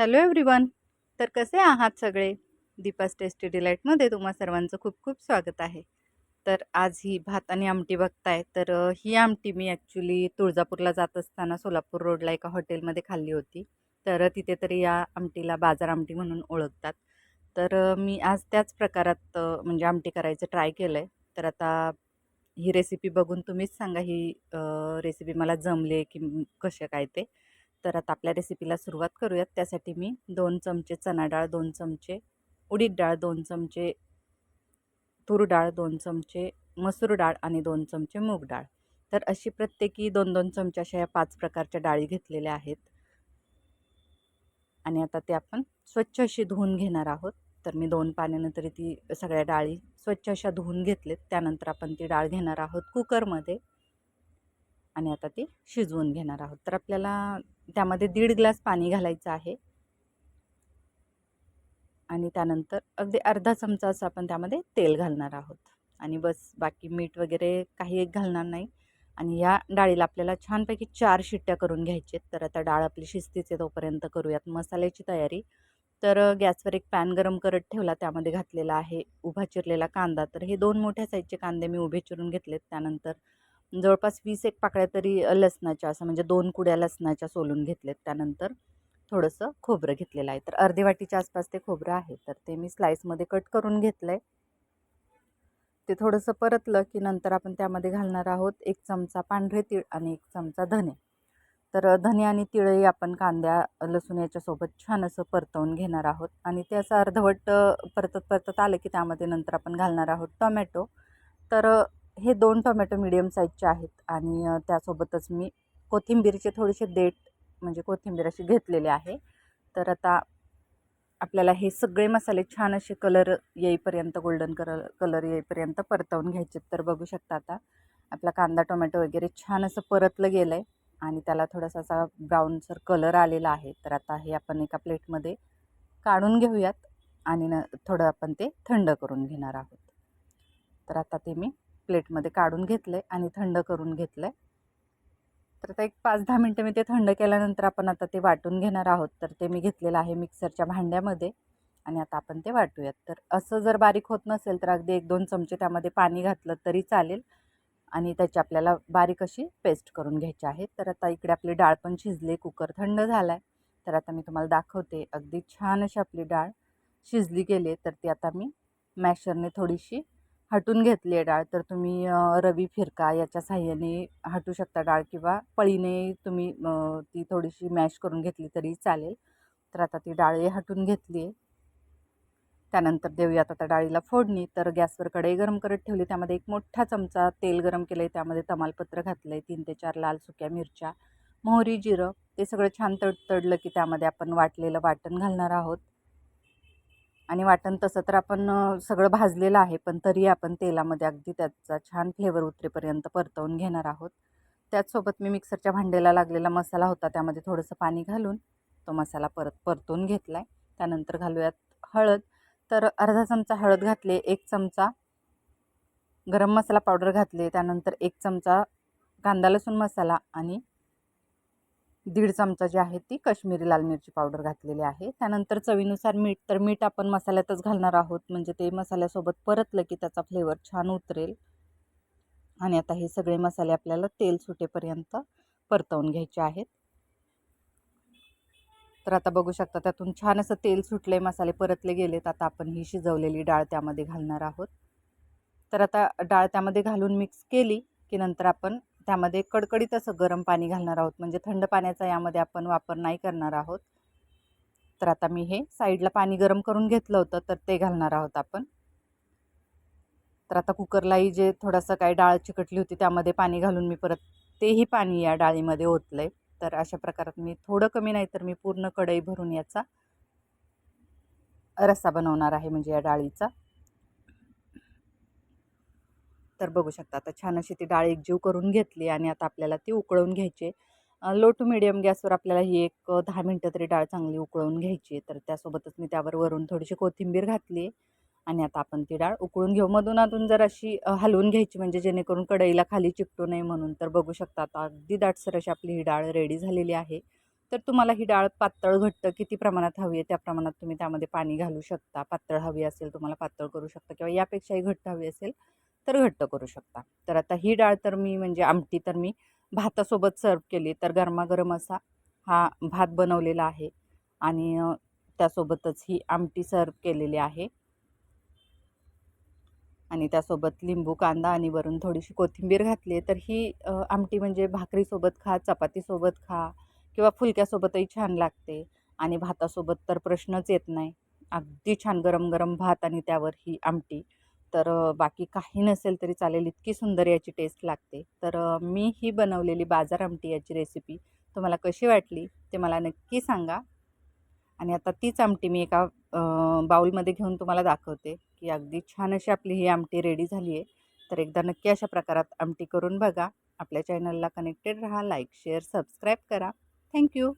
Hello everyone. तर कसे आहात सगळे? दीपास टेस्टी डिलाईटमध्ये तुम्हा सर्वांचं खूप खूप स्वागत आहे. तर आज ही भात आणि आमटी बघताय. तर ही आमटी मी ॲक्च्युली तुळजापूरला जात असताना सोलापूर रोडला एका हॉटेलमध्ये खाल्ली होती. तर तिथे तरी या आमटीला बाजार आमटी म्हणून ओळखतात. तर मी आज त्याच प्रकारात म्हणजे आमटी करायचं ट्राय केलं आहे. तर आता ही रेसिपी बघून तुम्हीच सांगा ही रेसिपी मला जमली आहे की कशा काय ते. तर आता आपल्या रेसिपीला सुरुवात करूयात. त्यासाठी मी 2 चमचे चणा डाळ, 2 चमचे उडीद डाळ, 2 चमचे तूर डाळ, 2 चमचे मसूर डाळ आणि 2 चमचे मूग डाळ. तर अशी प्रत्येकी 2-2 चमचे अशा या 5 प्रकारच्या डाळी घेतलेल्या आहेत. आणि आता ते आपण स्वच्छ अशी धुवून घेणार आहोत. तर मी 2 पाण्यानं तरी ती सगळ्या डाळी स्वच्छ अशा धुवून घेतलेत. त्यानंतर आपण ती डाळ घेणार आहोत कुकरमध्ये आणि आता ती शिजवून घेणार आहोत. तर आपल्याला त्यामध्ये 1.5 ग्लास पाणी घालायचं आहे आणि त्यानंतर अगदी अर्धा चमचा असं आपण त्यामध्ये तेल घालणार आहोत आणि बस बाकी मीठ वगैरे काही एक घालणार नाही. आणि या डाळीला आपल्याला छानपैकी 4 शिट्ट्या करून घ्यायचे. तर आता डाळ आपली शिजतीच तोपर्यंत करूयात मसाल्याची तयारी. तर गॅसवर एक पॅन गरम करत ठेवला. त्यामध्ये घातलेला आहे उभा चिरलेला कांदा. तर हे 2 मोठ्या साईजचे कांदे मी उभे चिरून घेतलेत. त्यानंतर जवळपास 20 एक पाकळ्या तरी लसणाच्या, असं म्हणजे 2 कुड्या लसणाच्या सोलून घेतलेत. त्यानंतर थोडंसं खोबरं घेतलेलं आहे. तर अर्धी वाटीच्या आसपास ते खोबरं आहे. तर ते मी स्लाईसमध्ये कट करून घेतलं आहे. ते थोडंसं परतलं की नंतर आपण त्यामध्ये घालणार आहोत 1 चमचा पांढरे तीळ आणि 1 चमचा धने. तर धने आणि तीळही आपण कांद्या लसूण याच्यासोबत छान असं परतवून घेणार आहोत आणि ते असं अर्धवट परतत परतत आलं की त्यामध्ये नंतर आपण घालणार आहोत टोमॅटो. तर हे 2 टोमॅटो मीडियम साईजचे आहेत आणि त्यासोबतच मी कोथिंबीरचे थोडेसे देठ म्हणजे कोथिंबीर अशी घेतलेली आहे. तर आता आपल्याला हे सगळे मसाले छान असे कलर येईपर्यंत गोल्डन कलर येईपर्यंत परतवून घ्यायचे. तर बघू शकता आता आपला कांदा टोमॅटो वगैरे छान असं परतलं गेलं आहे आणि त्याला थोडासा असा ब्राऊनसर कलर आलेला आहे. तर आता हे आपण एका प्लेटमध्ये काढून घेऊयात आणि थोडं आपण ते थंड करून घेणार आहोत. तर आता ते मी प्लेटमध्ये काढून घेतलं आहे आणि थंड करून घेतलं आहे. तर आता एक 5-10 मिनटं मी ते थंड केल्यानंतर आपण आता ते वाटून घेणार आहोत. तर ते मी घेतलेलं आहे मिक्सरच्या भांड्यामध्ये आणि आता आपण ते वाटूयात. तर असं जर बारीक होत नसेल तर अगदी 1-2 चमचे त्यामध्ये पाणी घातलं तरी चालेल आणि त्याची आपल्याला बारीक अशी पेस्ट करून घ्यायची आहे. तर आता इकडे आपली डाळ पण शिजली, कुकर थंड झाला आहे. तर आता मी तुम्हाला दाखवते. अगदी छान अशी आपली डाळ शिजली गेली. तर ती आता मी मॅशरने थोडीशी हटून घेतली आहे डाळ. तर तुम्ही रवी फिरका याच्या साहाय्याने हटू शकता डाळ किंवा पळीने तुम्ही ती थोडीशी मॅश करून घेतली तरी चालेल. तर आता ती डाळ हटून घेतली आहे. त्यानंतर देऊयात आता डाळीला फोडणी. तर गॅसवर कढई गरम करत ठेवली. त्यामध्ये 1 मोठा चमचा तेल गरम केलं आहे. त्यामध्ये तमालपत्र घातलं आहे, 3 ते 4 लाल सुक्या मिरच्या, मोहरी, जिरं ते सगळं छान तडतडलं की त्यामध्ये आपण वाटलेलं वाटण घालणार आहोत. आणि वाटण तसं तर आपण सगळं भाजलेलं आहे, पण तरी आपण तेलामध्ये अगदी त्याचा छान फ्लेवर उतरेपर्यंत परतवून घेणार आहोत. त्याचसोबत मी मिक्सरच्या भांड्याला लागलेला मसाला होता, त्यामध्ये थोडंसं पाणी घालून तो मसाला परतून घेतला आहे. त्यानंतर घालूयात हळद. तर अर्धा चमचा हळद घातली, 1 चमचा गरम मसाला पावडर घातली, त्यानंतर 1 चमचा कांदा लसूण मसाला आणि 1.5 चमचा जी आहे ती काश्मीरी लाल मिरची पावडर घातलेली आहे. त्यानंतर चवीनुसार मीठ. तर मीठ आपण मसाल्यातच घालणार आहोत, म्हणजे ते मसाल्यासोबत परतलं की त्याचा फ्लेवर छान उतरेल. आणि आता हे सगळे मसाले आपल्याला तेल सुटेपर्यंत परतवून घ्यायचे आहेत. तर आता बघू शकता त्यातून छान असं तेल सुटले, मसाले परतले गेलेत. आता आपण ही शिजवलेली डाळ त्यामध्ये घालणार आहोत. तर आता डाळ त्यामध्ये घालून मिक्स केली की नंतर आपण त्यामध्ये कडकडीत असं गरम पाणी घालणार आहोत, म्हणजे थंड पाण्याचा यामध्ये आपण वापर नाही करणार आहोत. तर आता मी हे साईडला पाणी गरम करून घेतलं होतं, तर ते घालणार आहोत आपण. तर आता कुकरलाही जे थोडंसं काही डाळ चिकटली होती त्यामध्ये पाणी घालून मी परत तेही पाणी या डाळीमध्ये ओतलं आहे. तर अशा प्रकारात मी थोडं कमी नाही तर मी पूर्ण कढई भरून याचा रस्सा बनवणार आहे, म्हणजे या डाळीचा. तर बघू शकता आता छान अशी ती डाळ एकजीव करून घेतली आणि आता आपल्याला ती उकळवून घ्यायची. लो टू मिडियम गॅसवर आपल्याला ही एक 10 मिनटं तरी डाळ चांगली उकळवून घ्यायची. तर त्यासोबतच मी त्यावर वरून थोडीशी कोथिंबीर घातली आणि आता आपण ती डाळ उकळून घेऊ. मधून जर अशी हलवून घ्यायची, म्हणजे जेणेकरून कढईला खाली चिकटू नये म्हणून. तर बघू शकता आता अगदी दाटसर अशी आपली ही डाळ रेडी झालेली आहे. तर तुम्हाला ही डाळ पातळ घट्ट किती प्रमाणात हवी आहे त्या प्रमाणात तुम्ही त्यामध्ये पाणी घालू शकता. पातळ हवी असेल तुम्हाला पातळ करू शकता किंवा यापेक्षाही घट्ट हवी असेल तर घट्ट करू शकता. तर आता ही डाळ तर मी म्हणजे आमटी तर मी भातासोबत सर्व केली. तर गरमागरम असा हा भात बनवलेला आहे आणि त्यासोबतच ही आमटी सर्व केलेली आहे आणि त्यासोबत लिंबू कांदा आणि वरून थोडीशी कोथिंबीर घातली आहे. तर ही आमटी म्हणजे भाकरीसोबत खा, चपातीसोबत खा किंवा फुलक्यासोबतही छान लागते आणि भातासोबत तर प्रश्नच येत नाही. अगदी छान गरम गरम भात आणि त्यावर ही आमटी. तर बाकी काही नसेल तरी चालेल, इतकी सुंदर याची टेस्ट लागते. तर मी ही बनवलेली बाजार आमटी याची रेसिपी तुम्हाला कशी वाटली ते मला नक्की सांगा. आणि आता तीच आमटी मी एका बाउलमध्ये घेऊन तुम्हाला दाखवते की अगदी छान अशी आपली ही आमटी रेडी झाली आहे. तर एकदा नक्की अशा प्रकारात आमटी करून बघा. आपल्या चॅनलला कनेक्टेड राहा. लाईक, शेअर, सबस्क्राईब करा. थँक्यू.